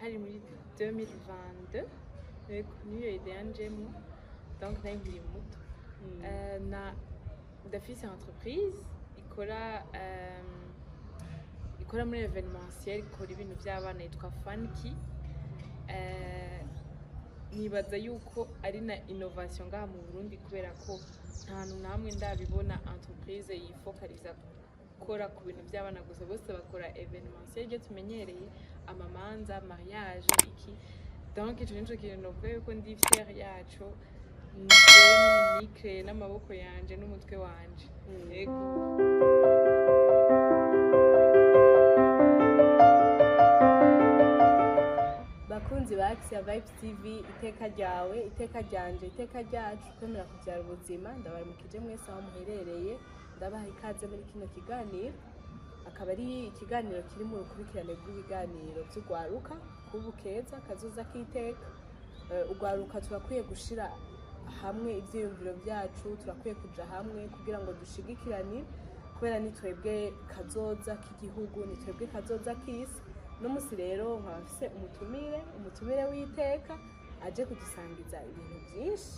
hari muri 2022 niyo idée yanjemo donc nari nkiri muto ndafise entreprise ikora muri événementiel, ikora ibintu by'abana yitwa Funky. Nibaza yuko ari na innovation ngaha mu Burundi kubera ko nta hantu namwe ndabibona entreprise yifokaliza gukora ku bintu by'abana gusa, bose bakora événementiel ibyo tumenyereye, amamanza, mariage, iki. Donc ico nico kintu novuga yuko ndi fière yaco, nikreye n'amaboko yanje n'umutwe wanje. Yego. Bakunzi ba Axia Vibes TV, iteka ryawe, iteka ryanje, iteka ryacu, kwemera kubyara ubuzima. Ndabaramukije mwese aho muherereye, ndabaha ikaze muri kino kiganiro. Akaba ari ikiganiro kiri mu rukurikirane rw'ibiganiro by'ugwaruka kubu keza kazoza k'iteka. Ugwaruka turakwiye gushira hamwe ivyiyumviro byacu, turakwiye kuja hamwe kugira ngo dushigikirane, kubera ni twebwe kazoza k'igihugu, ni twebwe kazoza k'isi. No musi rero nkabafise umutumire w'iteka aje kudusangiza ibintu byinshi.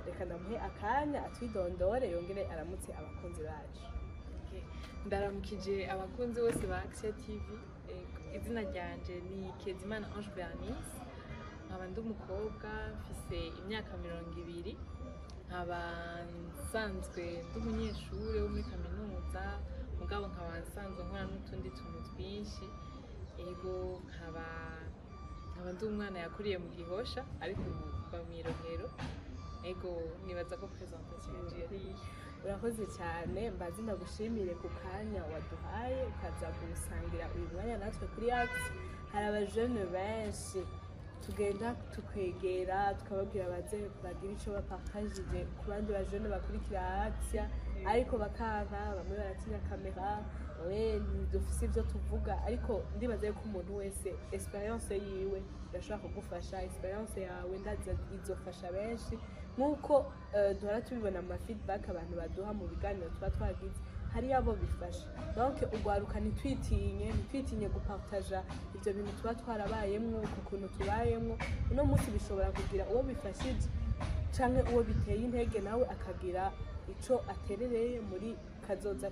Reka ndamuhe akanya atwidondore yongere aramutse abakunzi bacu. Ndaramukije abakunzi bose ba Axia TV. Izina ryanje ni Kezimana Ange Bernice, nkaba ndi umukobwa mfise imyaka 20, nkaba nsanzwe ndi umunyeshuri wo muri kaminuza, mugabo nkaba nsanzwe nkora n'utundi tuntu twinshi. Ego nkaba ndi umwana yakuriye mu Gihosha ariko ubu mba mw'Irohero. Ego nibaza ko presentation yari Urakoze cyane, mbazi ndagushimire ku kanya waduhaye ukaza gusangira uyu mwanya natwe kuri Axia. Hari abajene benshi tugenda tukwegera tukababwira baze bagira ico bapartagije ku bandi bajene bakurikira Axia, ariko bakanka, bamwe baratinya kamera, dufise ibyo tuvuga, ariko ndibaza ko umuntu wese experience yiwe irashobora kugufasha. Experience yawe ndaza izofasha benshi, nkuko duhora tubibona mu feedback abantu baduha mu biganiro tuba twagize, hari abo bifasha. Donc ugwaruka ntitwitinye gupartaja ivyo bintu tuba twarabayemwo, ukuntu tubayemwo. Uno munsi bishobora kugira uwo bifashije canke uwo biteye intege, nawe akagira ico aterereye muri kazoza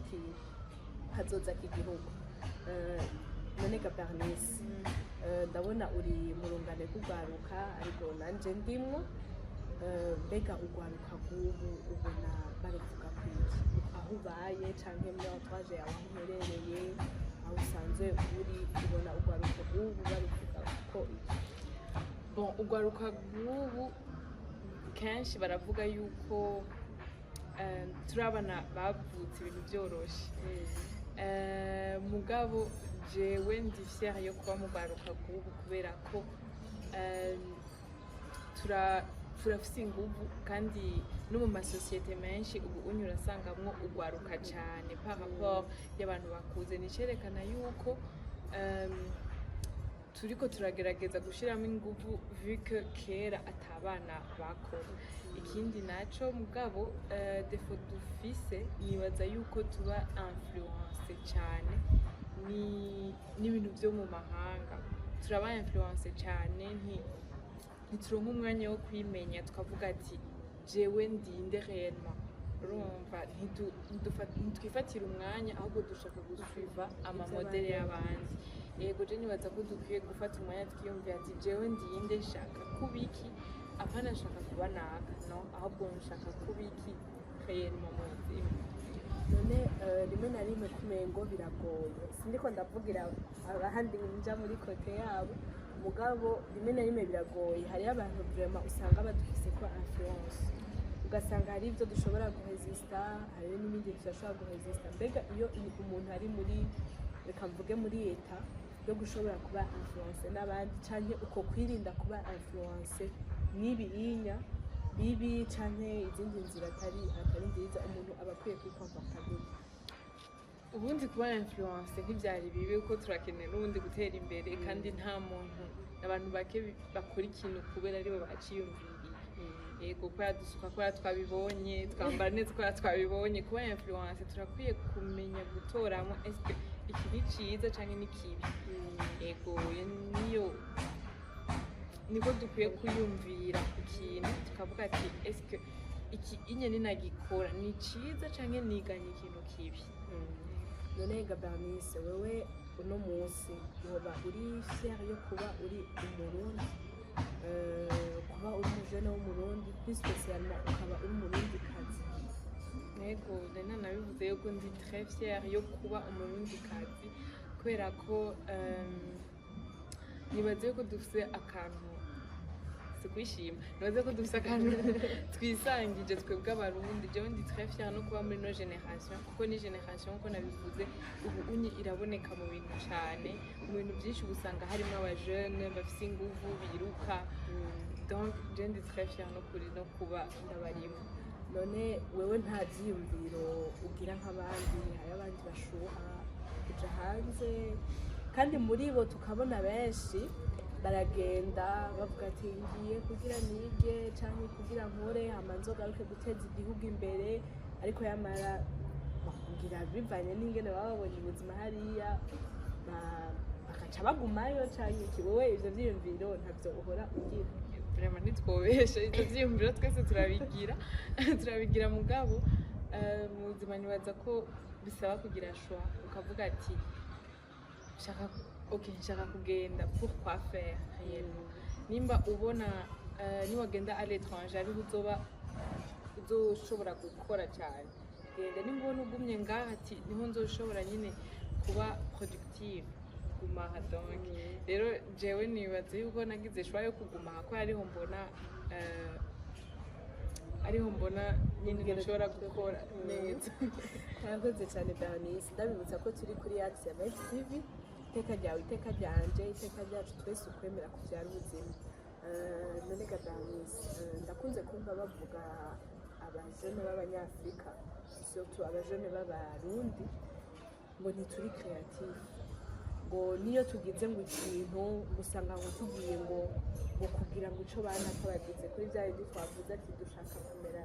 k'igihugu. None Bernice, ndabona uri mu rungane rw'ugwaruka ariko nanje ndimwo. Mbega ugwaruka bw'ubu ubona baravuga kwiki aho ubaye canke muri entourage yawe aho uherereye, aho usanzwe uri, ubona ugwaruka bw'ubu baravuga ko iki? Bon, ugwaruka bw'ubu kenshi baravuga yuko turabana bavutse ibintu byoroshe. Mugabo jewe ndi fière yo kuba mu gwaruka bw'ubu kubera ko turafise inguvu, kandi no mu masosiyete menshi ubu urasangamo ugwaruka cyane par rapport y'abantu bakuze. Nicerekana yuko turiko turagerageza gushiramo inguvu vu que kera atabana bakora. Ikindi naco mugabo defo dufise, nibaza yuko tuba influence cyane n'ibintu byo mu mahanga. Turaba influence cyane, ntituronka umwanya wo kwimenya tukavuga ati jewe ndinde réellement. Urumva ntitwifatira umwanya, ahubwo dushaka gusuiva amamodeli y'abandi. Yego je nibaza ko dukwiye gufata umwanya twiyumvira ati jewe ndinde, nshaka kubiki, apana nshaka kuba naka, no, ahubwo nshaka kubiki réellement mu buzima. None rimwe na rimwe kumengo biragoye, sindiko ndavugira abahandi nja muri kote yabo, mugabo rimwe na rimwe biragoye. Hari abantu vraiment usanga badufise ko influence, ugasanga hari ibyo dushobora guresista, hari n'ibindi tudashobora guresista. Mbega iyo umuntu ari muri, reka mvuge muri leta, yo gushobora kuba influence n'abandi canke uko kwirinda kuba influence n'ibiyinya bibi canke izindi nzira atari nziza, umuntu aba akwiye kwikomporta gute? Ubundi kuba influence ntibyari bibi, kuko turakeneye n'ubundi gutera imbere, kandi nta muntu, abantu bake bakora ikintu kubera aribo baciyumviriye. Yego kubera dusuka, kubera twabibonye, twambara neza kubera twabibonye. Kuba influence turakwiye kumenya gutoramo eske iki ni ciza canke ni kibi. Yego niyo niko dukwiye kuyumvira ku kintu tukavuga ati eske iki inyene nagikora ni ciza canke niganye ikintu kibi. none Bernice wewe uno munsi woba uri fier yo kuba uri umurundi kuba uri umujene w'umurundi plus spécialement ukaba uri umurundikazi? Yego nari nabivuze yuko ndi très fier yo kuba umurundikazi kubera ko nibaze ko dufise akantu si kwishima, nibaze ko dufise akantu twisangije twebwe abarundi. jewe ndi très fier no kuba muri no generation kuko ni generation uko nabivuze ubu unye iraboneka mu bintu cane, mu bintu byinshi usanga harimo abajene bafise inguvu biruka, donc je ndi très fier no kuri no kuba ndabarimo. none wewe nta vyiyumviro ugira nk'abandi? hari abandi bashuha kuja hanze kandi muri bo tukabona benshi baragenda bavuga ati ngiye kugira nige canke kugira nkore hama nzogaruke guteza igihugu imbere, ariko yamara bakubwira bivanye n'ingene baba babonye ubuzima hariya bakaca bagumayo canke iki. wowe ivyo vyiyumviro ntavyo uhora ugira? Vraiment ntitwobeshe, ivyo vyiyumviro twese turabigira mugabo mu buzima nibaza ko bisaba kugira choix ukavuga ati nshaka kugenda pourquoi faire réellement. Nimba ubona niwagenda à l'étranger ariho uzoshobora gukora cyane, genda. nimba ubona ugumye ngaha ati niho nzoshobora nyine kuba productive, guma aha. donc rero jewe nibaze yuko nagize choix yo kuguma aha ko ariho mbona nyine nshobora gukora neza. Murakoze cyane Bernice, ndabibutsa ko turi kuri Axe ya Life TV. Iteka ryawe iteka ryanje iteka ryacu twese ukwemera kubyara ubuzima. none Bernice, ndakunze kumva bavuga abajene b'abanyafrika surtout abajene b'abarundi ngo ntituri creative, ngo niyo tugize ngo ikintu usanga ngo tugiye ngo kugira ngo ico bana twagize kuri bya bindi twavuze ati dushaka kumera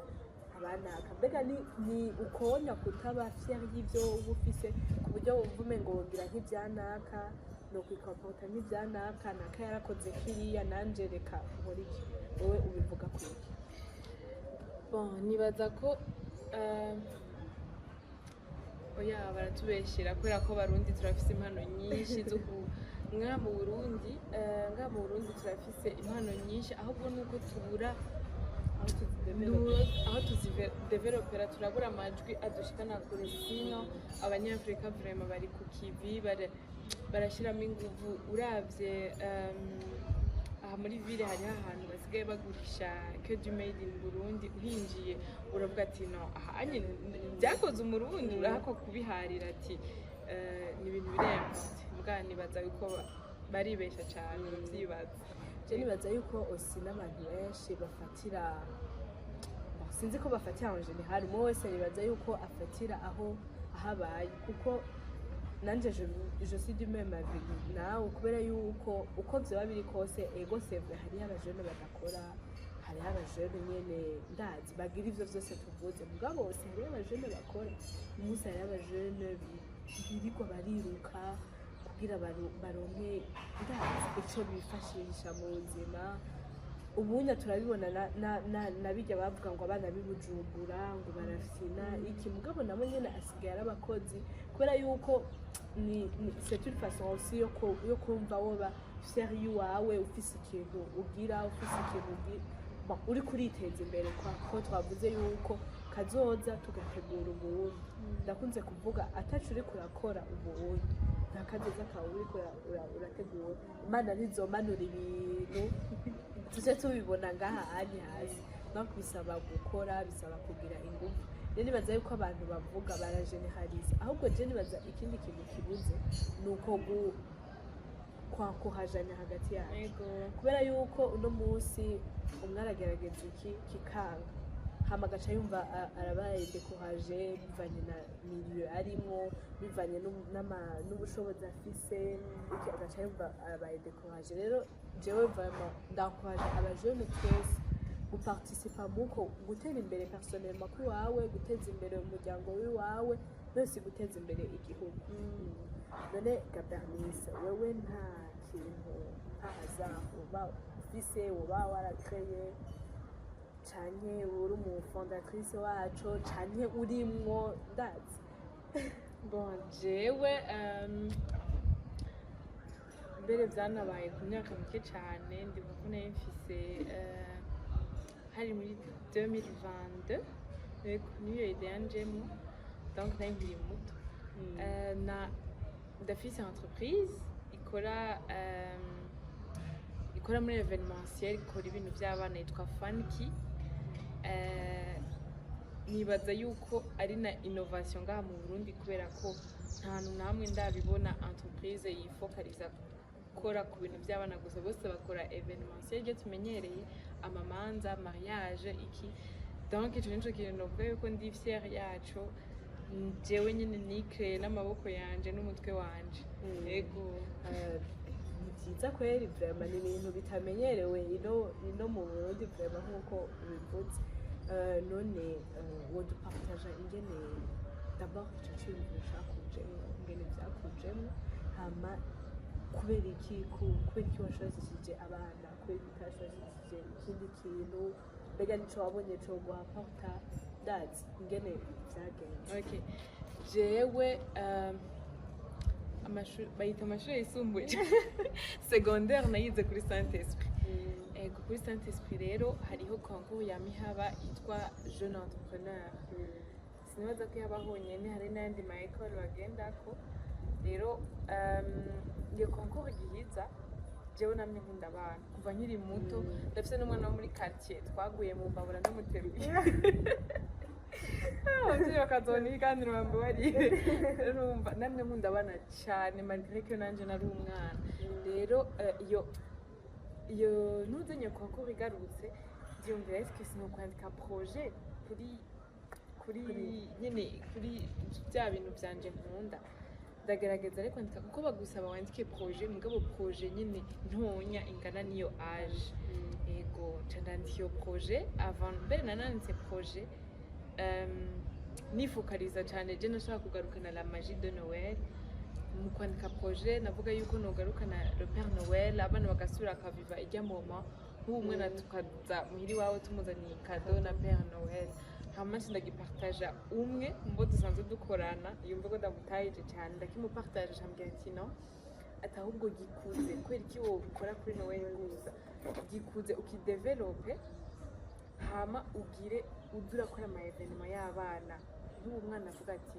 abanaka. Mbega ni ukonya kutaba fier y'ivyo uba ufise ku buryo uvume ngo wogira nk'ivyanaka no kwikompota nk'ivyanaka naka yarakoze kiriya nanje reka nkora iki? wowe ubivuga kwiki? Bon, nibaza ko oya baratubeshyira kubera ko Barundi turafise impano nyinshi zo ngaha mu Burundi turafise impano nyinshi, ahubwo nuko tubura aho tuzidevelopera, turabura amajwi adushikana kure. sino abanyafrika vraiment bari ku kivi, barashyiramo inguvu. uravye aha muri ville hariho ahantu basigaye bagurisha que du made in Burundi, uhinjiye uravuga ati no aha nyine byakoze umurundi, urahakwa kubiharira ati ni ibintu biremvye. mbwa nibaza yuko baribesha cyane bavyibaza. Je nibaza yuko osi n'abantu benshi bafatira, sinzi ko bafatira en general, umwe wese nibaza yuko afatira aho ahabaye, kuko nanje je suis du même avis nawe, kubera yuko uko vyoba biri kose ego sevre hariho abajene badakora, hariho abajene nyene ndazi bagira ivyo vyose tuvuze, mugabo bose hariho abajene bakora. umunsi hariho abajene birigwa bariruka kugira baronke ndazi ico bifashisha mu buzima. ubunya turabibona na bijya bavuga ngo abana bibujumbura ngo barafina iki, mugabo nabo nyene asigaye ari abakozi, kubera yuko c'est une façon aussi yo kumva woba fier y'uwawe, ufise ikintu ugira, ufise ikintu uri kuriteza imbere, ko twavuze yuko kazoza tugategura ubundi. ndakunze kuvuga atacu uri kurakora ubundi nta kazoza kawe uri urategura. Imana ntizomanura ibintu tuje tubibona ngaha ari hasi, no bisaba gukora, bisaba kugira ingufu. rero nibaza yuko abantu bavuga barageneraliza, ahubwo je nibaza ikindi kintu kibuze nuko kwakuhajanya hagati yacu, kubera yuko uno munsi umwe aragerageza iki kikanga, hama agaca yumva arabaye découragé bivanye na milieu arimo, bivanye n'ubushobozi afise, iki agaca yumva arabaye découragé. rero jewe vraiment ndakoraje abajene twese guparticipa muko gutera imbere personnellement kwiwawe, guteza imbere umuryango wiwawe, nose guteza imbere igihugu. none Bernice, wewe nta ikintu nk'ahazaho uba ufise uba warakreye canke uri umufondatrice waco canke urimwo ndazi. Bon jewe mbere vyanabaye ku myaka mike cane ndibuka ko nari mfise hari muri 2022 niyo ide yanjemo donc nari nkiri muto ndafise entreprise ikora muri evenementiel, ikora ibintu by'abana yitwa Funky. Nibaza yuko ari na innovation ngaha mu Burundi kubera ko nta hantu namwe ndabibona entreprise yifokaliza gukora ku bintu by'abana gusa, bose bakora evenementiel ibyo tumenyereye, amamanza, mariage iki. Donc ico nico kintu novuga yuko ndi fière yaco jewe nyine nikreye n'amaboko yanje n'umutwe wanje. Yego ni byiza kweri vraiment, ni ibintu bitamenyerewe ino mu Burundi vraiment nk'uko ubivuze. None wodupartaja ingene d'abord ico kintu cakujemo, ingene vyakujemo, hama kubera iki washozishije abana, kubera iki utashozishije ikindi kintu, mbega nico wabonye co guhaporta ndazi ingene vyagenze. Okay, jewe bayita amashuri yisumbuye secondaire nayize kuri Saint Esprit. Ego kuri Saint Esprit rero hariho concours ya mihaba yitwa jeune entrepreneur. Sinibaza ko yaba honyene, hari n'ayandi ma école bagendako. Rero iyo concours igihiza jewe namye nkunda abana kuva nkiri muto, ndafise n'umwana wo muri quartier twaguye mu mbabura n'umuteruye abavyeyi bakazona ibiganiro bambabarire. Urumva namwe nkunda abana cane malgré que nanje nari umwana. Rero iyo ntuzenye concours igarutse ndiyumvira est-ce que sino kwandika projet kuri bya bintu vyanje nkunda, ndagerageza ariko kwandika kuko bagusaba wandike projet, mugabo projet nyine ntonya ingana niyo age. Ego ndandika iyo projet avant mbere nananditse projet nifokaliza cyane je nashaka kugarukana la magie de Noël. Mu kwandika projet navuga yuko nogarukana le Père Noël, abana bagasubira akaviva ijya moma nk'umwana tukaza muhiri wawe tumuzaniye cadeau na Père Noël. Hama ndagipartaja umwe mbo dusanzwe dukorana, yumva ko ndamutahije cyane, ndakimupartaje ambwira ati no atahubwo gikuze kwera iki wo ukora kuri Noël gusa, gikuze ukidevelope hama ugire udura kora ama evenement y'abana. Nk'uwo mwana avuga ati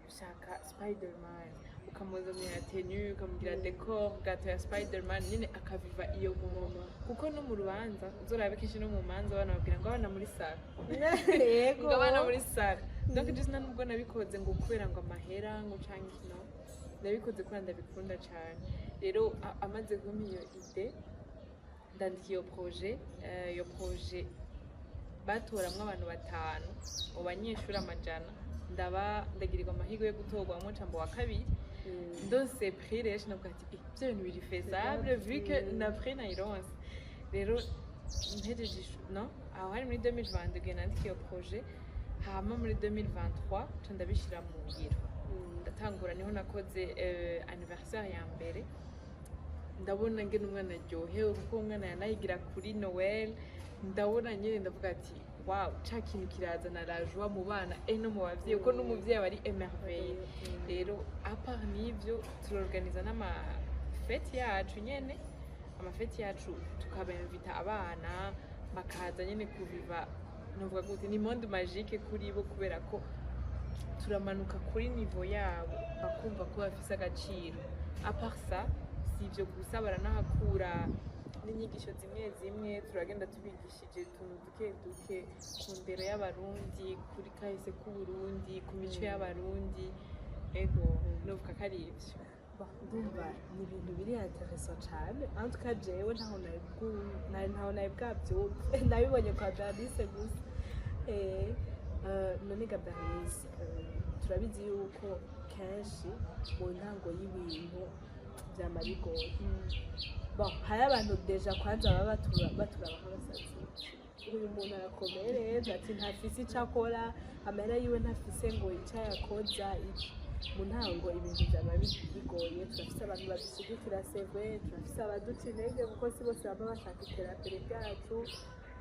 ushaka Spiderman, ukamuzanira tenue, ukamugira decor gato ya Spiderman, nyine akaviva iyo mumoma. Kuko no mu rubanza uzorabe kenshi no mu manza abana babwira ngo abana muri sale. Yego ngo abana muri sale. Donc just nubwo nabikoze ngo kubera ngo amahera ngo canke no, nabikoze kubera ndabikunda cyane. Rero amaze kumpa iyo ide ndandika iyo projet batoramwo abantu 5 mu banyeshuri amajana, ndagirirwa amahirwe yo gutorwa mu cambo wa kabiri. Ndose prix rero navuga ati ibyo bintu biri faisable vu que na prix naironse. Rero mpejeje no aho hari muri 2022 nandika iyo projet, hama muri 2023 ca ndabishira mu ngiro. Ndatangura niho nakoze anniversaire ya mbere, ndabona ngene umwana aryohewe kuko umwana yanayigira kuri Noël. Ndabona nyine ndavuga ati wow, ca kintu kirazana la joie mu bana no mu bavyeyi, kuko n'umuvyeyi aba ari émerveillé. Rero à part n'ivyo turorganiza n'amafete yacu nyene, amafete yacu tukabinvita abana bakaza nyene kuviva, novuga gute ni monde magique kuri bo, kubera ko turamanuka kuri niveau yabo bakumva ko bafise agaciro. À part ça si ivyo gusa baranahakura n'inyigisho zimwe turagenda tubigishije utuntu duke ku ndero y'abarundi, kuri kahise k'Uburundi, ku mico y'abarundi. Ego novuga ko ari ivyo. Ndumva ni ibintu biri intéressant cyane. En tout cas jewe ntaho nabi bwabyumve nabibonye kwa Bernice gusa. None ga Bernice, turabizi yuko kenshi mu ntango y'ibintu vyama bigoye. Bon, hari abantu deja kwanza baba baturaba nk'abasazi. Uyu muntu arakomeye rero ati ntafise icyo akora, amahera yiwe ntafise ngo icyo yakoza iki. mu ntango ibintu byaba bigoye, turafise abantu badushyigikira seve, turafise abaduca intege kuko si bose baba bashaka iterambere ryacu.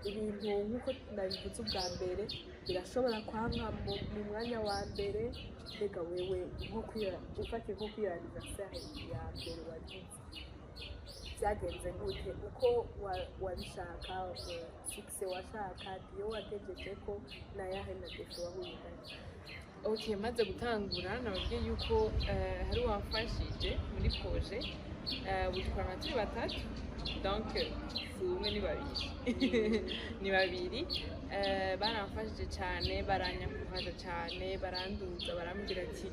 Ibintu nk'uko nabivuze ubwa mbere birashobora kwanka mu mwanya wa mbere. Mbega wewe ufate nko kwiyo anniversaire ya mbere wagize byagenze gute, uko wabishaka, fikise washaka, iyo wategereje ko nayahe na defe wahuye nayo? Okay, maze gutangura nababwiye yuko hari uwamfashije muri projet budukorana turi batatu, donc si umwe ni babiri ni babiri. Baramfashije cyane, baranyakuhaza cyane, baranduza, barambwira ati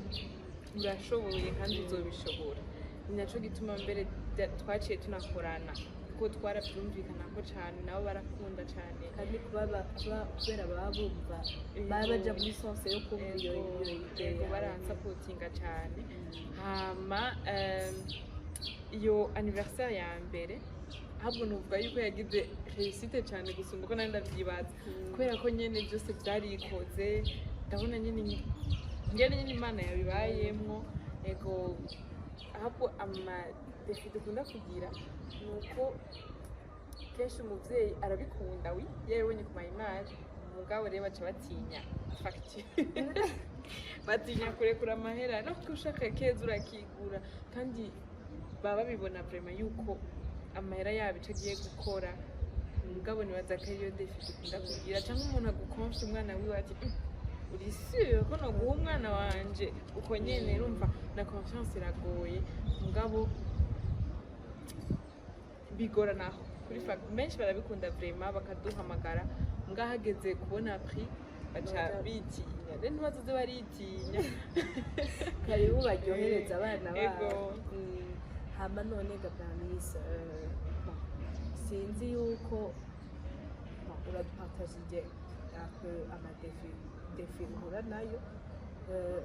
urashoboye kandi uzobishobora. Ni naco gituma mbere twaciye tunakorana kuko twarabyumvikana ko cyane, nabo barakunda cyane kandi kubera baba bumva baba baja muri sense yo kumva iyo yego, baransapotinga cyane. Hama iyo anniversaire ya mbere ahubwo nuvuga yuko yagize réussite cyane gusumba uko nari ndavyibaza, kubera ko nyene byose byarikoze, ndabona nyene Imana yabibayemwo. Ego ahubwo amadefi dukunda kugira nuko kenshi umuvyeyi arabikunda yabibonye ku mayimage, umugabo rero baca batinya facture batinya kurekura amahera, no ushaka keza urakigura, kandi baba babibona vraiment yuko amahera yabo ico agiye gukora. Umugabo nibaza ko ariyo defi dukunda kugira, cyangwa umuntu agukonfye umwana wiwe ati uri sûr ko noguha umwana wanje uko nyene, urumva na confiance iragoye. Mugabo bigoranaho kuri fact menshi barabikunda vraiment bakaduhamagara, ngahageze kubona prix baca bitinya, rero ntibazoze baritinya karibu baryohereza abana babo. Hama none Gabrielise, sinzi yuko uradupartagije amadefi uhura nayo,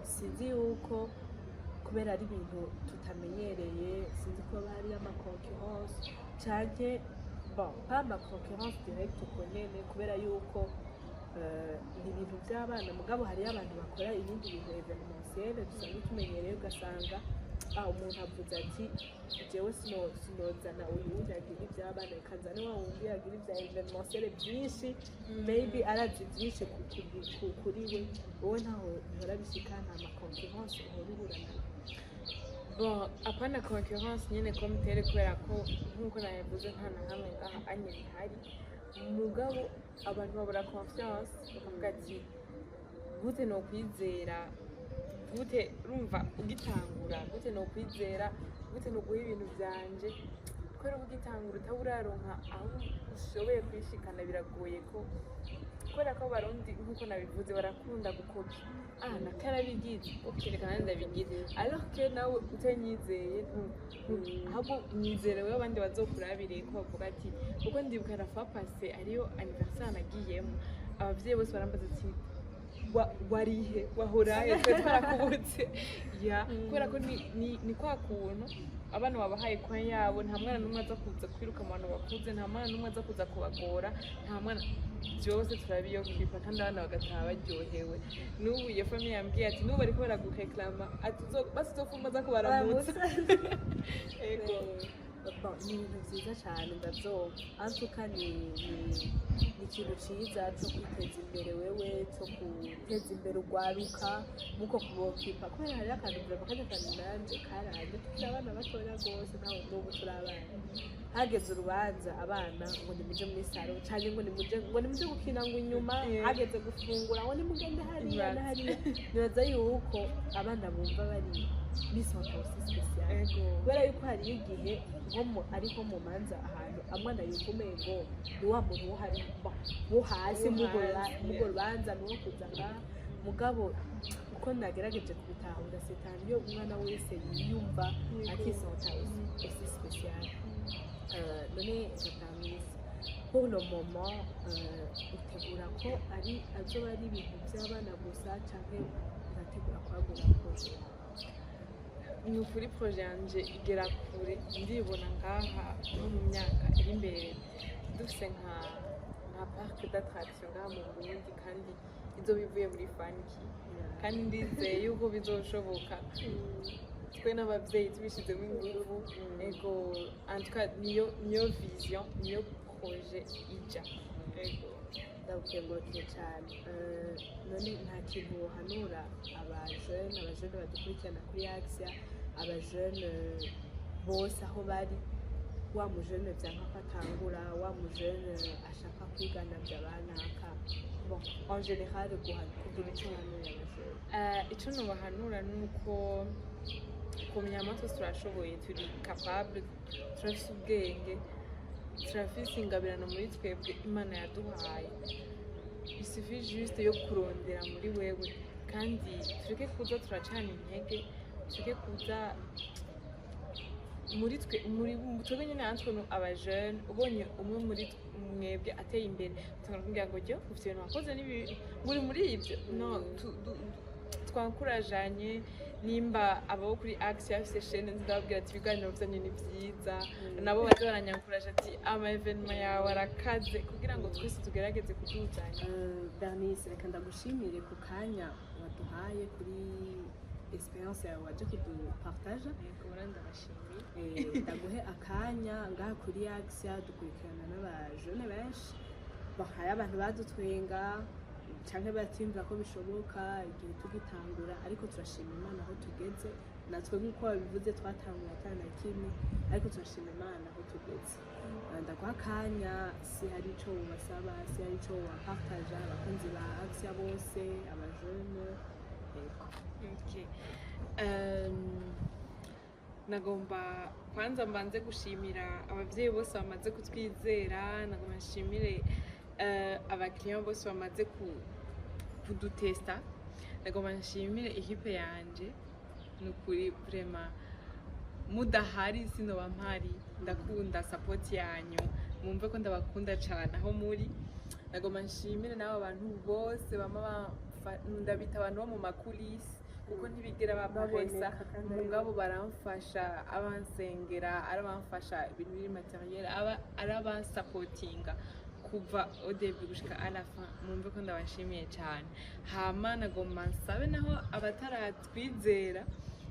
sinzi yuko kubera ari ibintu tutamenyereye, sinzi ko bari amaconcurrence canke pas amaconcurrence direct uko nyene, kubera yuko ni ibintu by'abana. Mugabo hariyo abantu bakora ibindi bintu evenementiel dusanzwe tumenyereye, ugasanga umuntu avuze ati jewe sinozana uyu wundi agira iby'abana, ikazana wa wundi agira ibya evenementiel byinshi, maybe arazi byinshi kuri we. Wowe ntaho uhora bishika, nta maconcurrence uhora uhura nayo? Bon, apana concurrence nyene komitere, kubera ko nk'uko nabivuze nta na hamwe ngaha anye bihari. Mugabo abantu babura confiance, bakavuga ati gute no kwizera, gute urumva ugitangura, gute no kwizera, gute no guha ibintu byanje, kubera ugitangura utaburaronka aho ushoboye kwishikana, biragoye ko, kubera ko Abarundi nk'uko nabivuze barakunda gukopa. Nakarabigize ukerekana ndabigize, alors que nawe utanyizeye ahubwo mwizere wewe abandi bazokurabire ko bavuga ati uko ndibuka rafa passé ariyo anniversaire nagiyemo, abavyeyi bose barambaza ati warihe wahoraye twe twarakubutse kubera ko ni kwa kuntu abana babahaye kwa yabo, nta mwana n'umwe aza kuza kwiruka mu bantu bakuze, nta mwana n'umwe aza kuza kubagora, nta mwana, byose turabiyokipa kandi abana bagataha baryohewe. N'ubu iyo famille yambwiye ati n'ubu bariko baragureklama ati basi uzofuma aza kubaramutsa. Ego ni ibintu byiza cyane ndabyumva, antuka ni ikintu cyiza cyo kwiteza imbere wewe, cyo guteza imbere urwaruka nk'uko kubokipa, kubera hariyo akantu burema kajya kandi nanjye karahanye, tukiri abana batoya rwose, nawe n'ubu turi abana. Hageze urubanza abana ngo nimuje muri salo cyane, ngo nimuje gukina ngo inyuma, hageze gufungura ngo nimugende hariya na hariya. Nibaza yuko abana bumva bari bisonga aussi spécial, kubera yuko hariyo igihe ariko mu manza ahantu amwana yukomeye ngo ni wa muntu wo hasi mugo rubanza nuwo kuzaga. Mugabo uko nagerageje kubitahura setani yo umwana wese yiyumva akisonga aussi spécial. None Gabrielise, pour le moment utegura ko azoba ari ibintu by'abana gusa cyangwa urategura kwagura projet? Ni ukuri projet yanje igera kure, ndibona ngaha no mu myaka iri imbere dufise nka nka parike d'attraction ngaha mu Burundi kandi izo bivuye muri Funky kandi ndizeye yuko bizoshoboka twe n'ababyeyi tubishizemo ingufu ego en tout cas niyo vision niyo projet ija ego ndagukengurukiye cyane none nta kintu wohanura abajene badukurikirana kuri Axia abajene bose aho bari wa mujene byanka ko atangura wa mujene ashaka kwigana by'abanaka bon en général kugira icyo hanura abajene icyo nubahanura ni uko kumenya amaso turashoboye turi capable turafise ubwenge turafise ingabirano muri twebwe Imana yaduhaye isufi juste yo kurondera muri wewe kandi tureke kuza turacana intege tureke kuza muri twebwe nyine natwe abajene ubonye umwe muri mwebwe ateye imbere tukamubwira ngo jyo ufite ibintu wakoze muri ibyo no twankurajanye nimba ababo kuri Axia afise chaîne ndababwira ati ibiganiro byanyu ni byiza nabo baje baranyankuraje ati ama evenement yawe arakaze kugira ngo twese tugerageze kuduzanya. Bernice reka ndagushimire ku kanya waduhaye kuri experience yawe waje kudupartage ndabashimiye ndaguhe akanya ngaha kuri Axia dukurikirana n'abajene benshi hari abantu badutwenga cyangwa batimva ko bishoboka igihe tugitangura ariko turashima Imana aho tugeze natwe nk'uko babivuze twatanguye atana kimwe ariko turashima Imana aho tugeze ndaguha akanya si hari ico ubasaba si hari ico wapartage abakunzi ba Axia bose abajene okay nagomba kwanza mbanze gushimira abavyeyi bose bamaze kutwizera nagomba nshimire abakiriya bose bamaze kudutesta nagomba nshimire equipe yanje nukuri vraiment mudahari sinoba mpari ndakunda support yanyu mumve ko ndabakunda cyane aho muri nagomba nshimire n'abo bantu bose ndabita abantu bo mu makulisi kuko ntibigera babaresa mugabo baramfasha abansengera arabamfasha ibintu biri materiel arabansapotinga kuva au début gushika à la fin mumve ko ndabashimiye cyane hama nagomba nsabe naho abataratwizera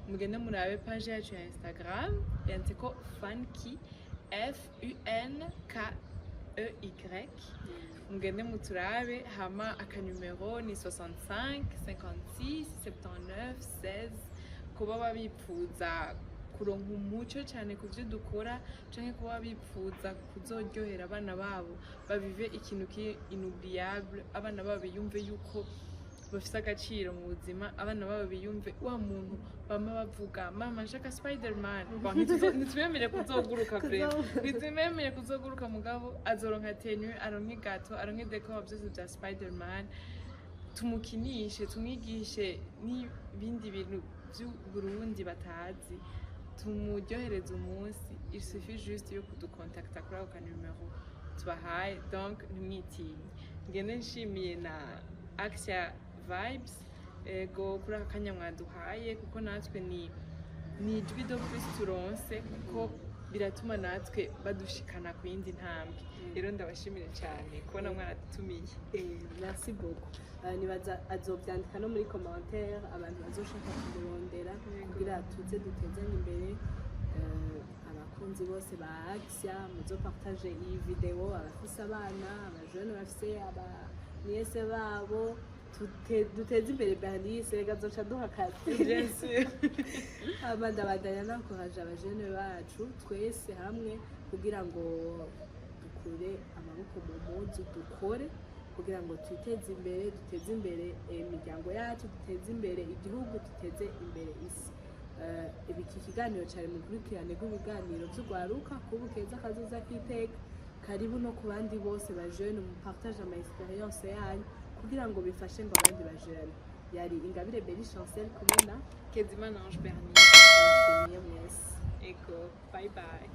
mugende murabe page yacu ya Instagram yanditse ko Funky FUNKEY mugende muturabe hama akanumero ni 65 56 79 16 kuba babipfuza kuronka umuco cyane ku byo dukora canke kuba bipfuza kuzoryohera abana babo babive ikintu ki inoubliable abana babo biyumve yuko bafite agaciro mu buzima abana babo biyumve wa muntu bama bavuga mama nshaka Spiderman ntitwemere kuzoguruka ntitwemere kuzoguruka mugabo azoronka tenue aronke gato aronke decor byose bya Spiderman tumukinishe tumwigishe n'ibindi bintu by'Uburundi batazi tumuryohereze umunsi il suffit juste yo kudukontakta kuri ako kanumero tubahaye donc ntimwitinye ngende nshimiye na Axia Vibes ego kuri aka kanya mwaduhaye kuko natwe ni ijwi do plus turonse kuko biratuma natwe badushikana ku yindi ntambwe rero ndabashimire cyane kubona mwaradutumiye merci beaucoup nibaza azobyandika no muri commentaire abantu bazoshaka kumurondera kugira tuze dutezanye imbere abakunzi bose ba Axia muzo partage iyi video abafise abana abajene bafise niese babo duteze imbere Bernice rega zoca duha akazi bien sûr abandabandanya nakoraje abajene bacu twese hamwe kugira ngo dukure amaboko mu muzi dukore kugira ngo twiteze imbere duteze imbere imiryango yacu duteze imbere igihugu duteze imbere isi ibiki kiganiro cyari mu kurikirane rw'ibiganiro by'ugwaruka kubu keza kazoza kiteka karibu no ku bandi bose bajene mu partage ama experience yanyu kugira ngo bifashe ngo abandi bajene yari Ingabire Belle Chancel kumena Kezimana Ange Bernice mwese ego bye bye